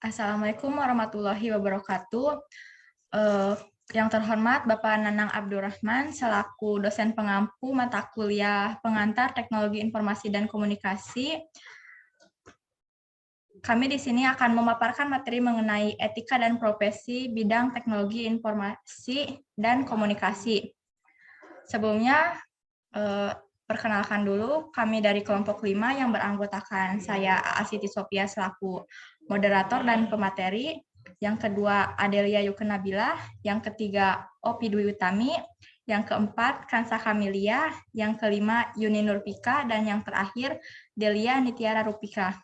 Assalamualaikum warahmatullahi wabarakatuh. Yang terhormat Bapak Nanang Abdurrahman selaku dosen pengampu mata kuliah pengantar Teknologi Informasi dan Komunikasi. Kami di sini akan memaparkan materi mengenai etika dan profesi bidang teknologi informasi dan komunikasi. Sebelumnya, perkenalkan dulu, kami dari kelompok 5 yang beranggotakan saya Asiti Sophia selaku moderator dan pemateri, yang kedua Adelia Yukenabila, yang ketiga Opi Dwi Utami, yang keempat Kansa Kamilia, yang kelima Yuni Nurpika, dan yang terakhir Delia Nitiara Rupika.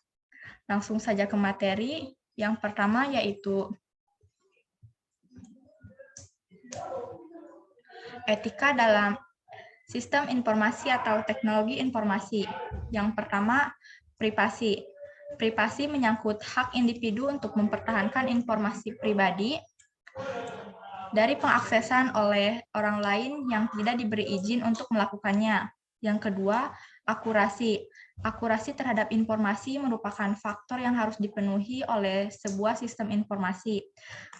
Langsung saja ke materi. Yang pertama yaitu etika dalam sistem informasi atau teknologi informasi. Yang pertama, privasi. Privasi menyangkut hak individu untuk mempertahankan informasi pribadi dari pengaksesan oleh orang lain yang tidak diberi izin untuk melakukannya. Yang kedua, akurasi. Akurasi terhadap informasi merupakan faktor yang harus dipenuhi oleh sebuah sistem informasi.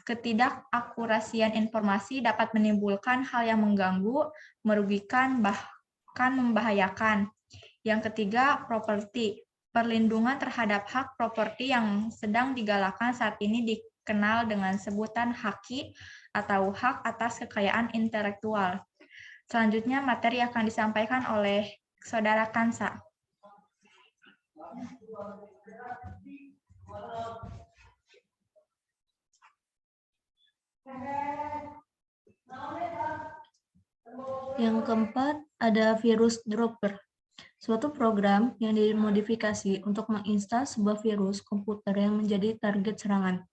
Ketidakakurasian informasi dapat menimbulkan hal yang mengganggu, merugikan, bahkan membahayakan. Yang ketiga, properti. Perlindungan terhadap hak properti yang sedang digalakan saat ini dikenal dengan sebutan haki atau hak atas kekayaan intelektual. Selanjutnya, materi akan disampaikan oleh Saudara Kansa. Yang keempat, ada virus dropper, suatu program yang dimodifikasi untuk menginstal sebuah virus komputer yang menjadi target serangan.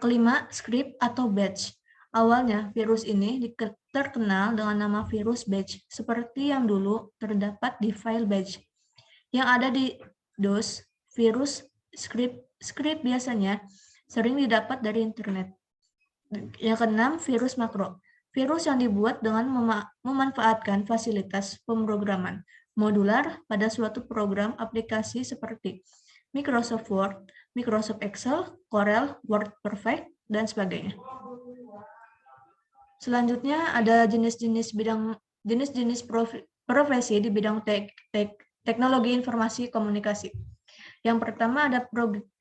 Kelima, script atau batch. Awalnya, virus ini terkenal dengan nama virus batch, seperti yang dulu terdapat di file batch. Yang ada di DOS, virus script biasanya sering didapat dari internet. Yang keenam, virus makro. Virus yang dibuat dengan memanfaatkan fasilitas pemrograman modular pada suatu program aplikasi seperti Microsoft Word, Microsoft Excel, Corel, WordPerfect, dan sebagainya. Selanjutnya ada jenis-jenis profesi di bidang teknologi informasi komunikasi. Yang pertama ada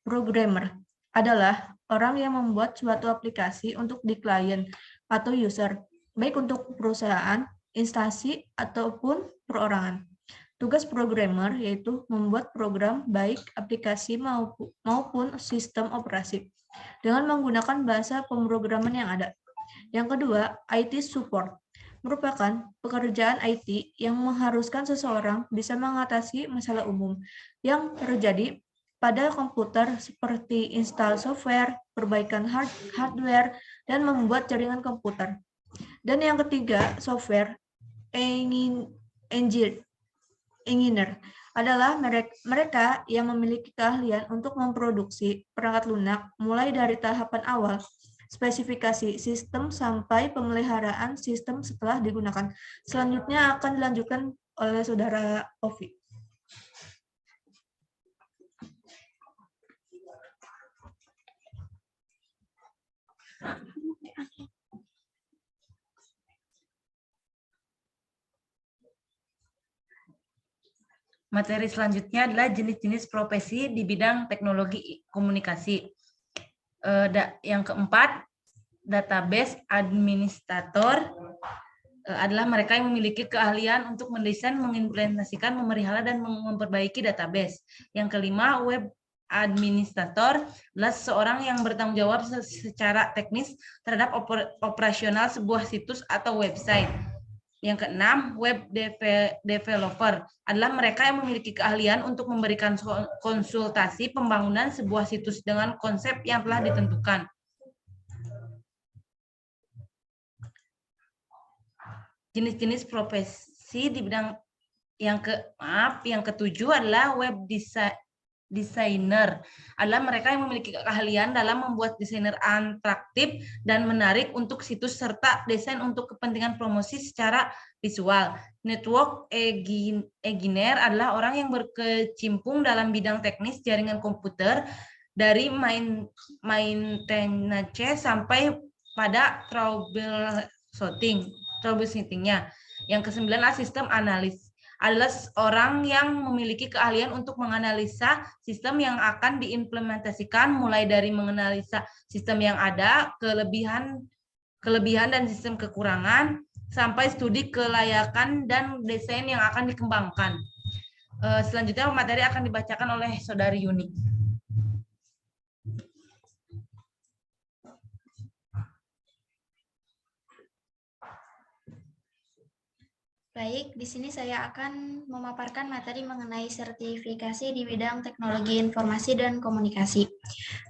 programmer, adalah orang yang membuat suatu aplikasi untuk di klien atau user, baik untuk perusahaan, instansi, ataupun perorangan. Tugas programmer yaitu membuat program baik aplikasi maupun sistem operasi dengan menggunakan bahasa pemrograman yang ada. Yang kedua, IT support merupakan pekerjaan IT yang mengharuskan seseorang bisa mengatasi masalah umum yang terjadi pada komputer seperti install software, perbaikan hardware, dan membuat jaringan komputer. Dan yang ketiga, software engineer adalah mereka yang memiliki keahlian untuk memproduksi perangkat lunak mulai dari tahapan awal, spesifikasi sistem sampai pemeliharaan sistem setelah digunakan. Selanjutnya akan dilanjutkan oleh Saudara Ovi. Materi selanjutnya adalah jenis-jenis profesi di bidang teknologi komunikasi. Yang keempat, database administrator adalah mereka yang memiliki keahlian untuk mendesain, mengimplementasikan, memelihara, dan memperbaiki database. Yang kelima, web administrator adalah seseorang yang bertanggung jawab secara teknis terhadap operasional sebuah situs atau website. Yang keenam, web developer adalah mereka yang memiliki keahlian untuk memberikan konsultasi pembangunan sebuah situs dengan konsep yang telah ditentukan. Jenis-jenis profesi di bidang yang ketujuh adalah desainer adalah mereka yang memiliki keahlian dalam membuat desainer atraktif dan menarik untuk situs serta desain untuk kepentingan promosi secara visual. Network engineer adalah orang yang berkecimpung dalam bidang teknis jaringan komputer dari maintenance sampai pada troubleshooting-nya. Yang kesembilan adalah sistem analis. Adalah orang yang memiliki keahlian untuk menganalisa sistem yang akan diimplementasikan, mulai dari menganalisa sistem yang ada, kelebihan dan sistem kekurangan, sampai studi kelayakan dan desain yang akan dikembangkan. Selanjutnya materi akan dibacakan oleh Saudari Yuni. Baik, di sini saya akan memaparkan materi mengenai sertifikasi di bidang teknologi informasi dan komunikasi.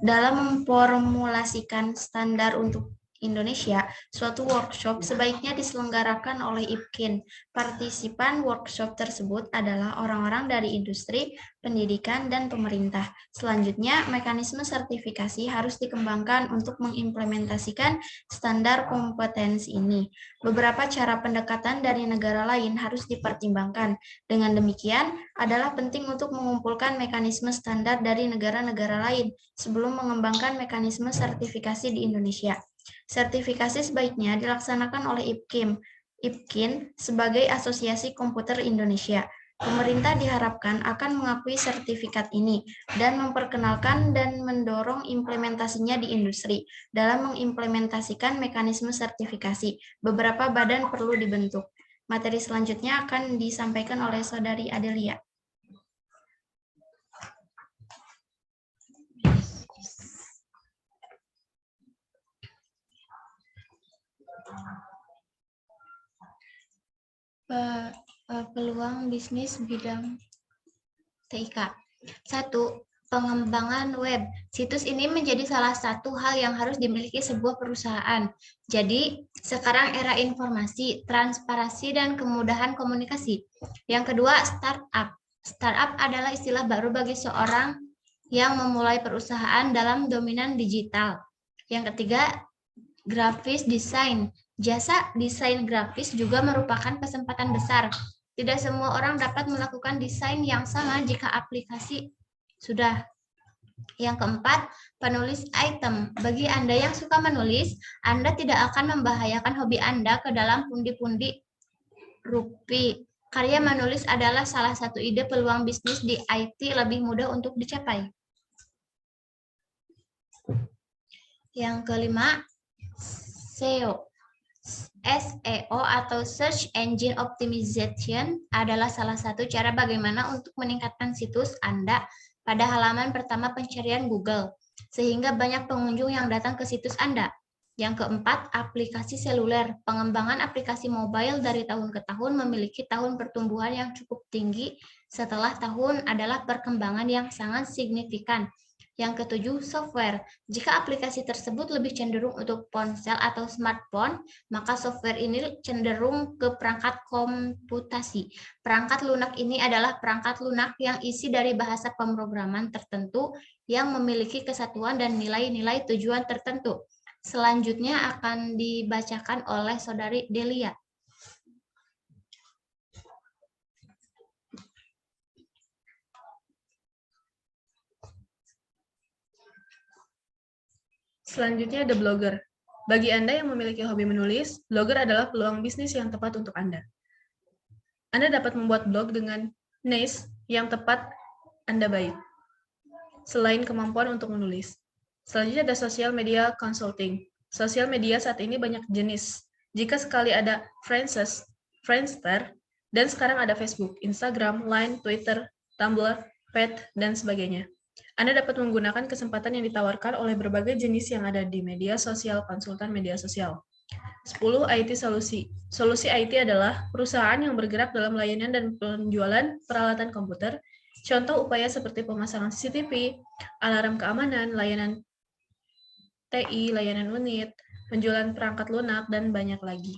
Dalam memformulasikan standar untuk Indonesia, suatu workshop sebaiknya diselenggarakan oleh IPKIN. Partisipan workshop tersebut adalah orang-orang dari industri, pendidikan, dan pemerintah. Selanjutnya, mekanisme sertifikasi harus dikembangkan untuk mengimplementasikan standar kompetensi ini. Beberapa cara pendekatan dari negara lain harus dipertimbangkan. Dengan demikian, adalah penting untuk mengumpulkan mekanisme standar dari negara-negara lain sebelum mengembangkan mekanisme sertifikasi di Indonesia. Sertifikasi sebaiknya dilaksanakan oleh IPKIN sebagai Asosiasi Komputer Indonesia. Pemerintah diharapkan akan mengakui sertifikat ini dan memperkenalkan dan mendorong implementasinya di industri. Dalam mengimplementasikan mekanisme sertifikasi, beberapa badan perlu dibentuk. Materi selanjutnya akan disampaikan oleh Saudari Adelia. Peluang bisnis bidang TIK. 1. Pengembangan web. Situs ini menjadi salah satu hal yang harus dimiliki sebuah perusahaan. Jadi, sekarang era informasi, transparansi, dan kemudahan komunikasi. Yang kedua, startup. Startup adalah istilah baru bagi seorang yang memulai perusahaan dalam dominan digital. Yang ketiga, grafis desain. Jasa desain grafis juga merupakan kesempatan besar. Tidak semua orang dapat melakukan desain yang sama jika aplikasi sudah. Yang keempat, penulis item. Bagi Anda yang suka menulis, Anda tidak akan membahayakan hobi Anda ke dalam pundi-pundi rupiah. Karya menulis adalah salah satu ide peluang bisnis di IT lebih mudah untuk dicapai. Yang kelima, SEO. SEO atau Search Engine Optimization adalah salah satu cara bagaimana untuk meningkatkan situs Anda pada halaman pertama pencarian Google, sehingga banyak pengunjung yang datang ke situs Anda. Yang keempat, aplikasi seluler. Pengembangan aplikasi mobile dari tahun ke tahun memiliki tahun pertumbuhan yang cukup tinggi. Setelah tahun adalah perkembangan yang sangat signifikan. Yang ketujuh, software. Jika aplikasi tersebut lebih cenderung untuk ponsel atau smartphone, maka software ini cenderung ke perangkat komputasi. Perangkat lunak ini adalah perangkat lunak yang isi dari bahasa pemrograman tertentu yang memiliki kesatuan dan nilai-nilai tujuan tertentu. Selanjutnya akan dibacakan oleh Saudari Delia. Selanjutnya ada blogger. Bagi Anda yang memiliki hobi menulis, blogger adalah peluang bisnis yang tepat untuk Anda. Anda dapat membuat blog dengan niche yang tepat Anda baik, selain kemampuan untuk menulis. Selanjutnya ada social media consulting. Sosial media saat ini banyak jenis. Jika sekali ada Friendster, dan sekarang ada Facebook, Instagram, Line, Twitter, Tumblr, Pet, dan sebagainya. Anda dapat menggunakan kesempatan yang ditawarkan oleh berbagai jenis yang ada di media sosial konsultan media sosial. 10. IT Solusi. Solusi IT adalah perusahaan yang bergerak dalam layanan dan penjualan peralatan komputer. Contoh upaya seperti pemasangan CCTV, alarm keamanan, layanan TI, layanan unit, penjualan perangkat lunak, dan banyak lagi.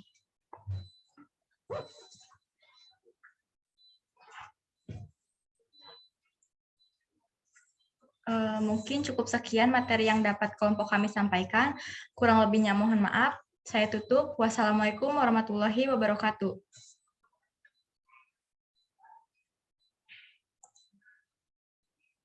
Mungkin cukup sekian materi yang dapat kelompok kami sampaikan. Kurang lebihnya mohon maaf. Saya tutup. Wassalamualaikum warahmatullahi wabarakatuh.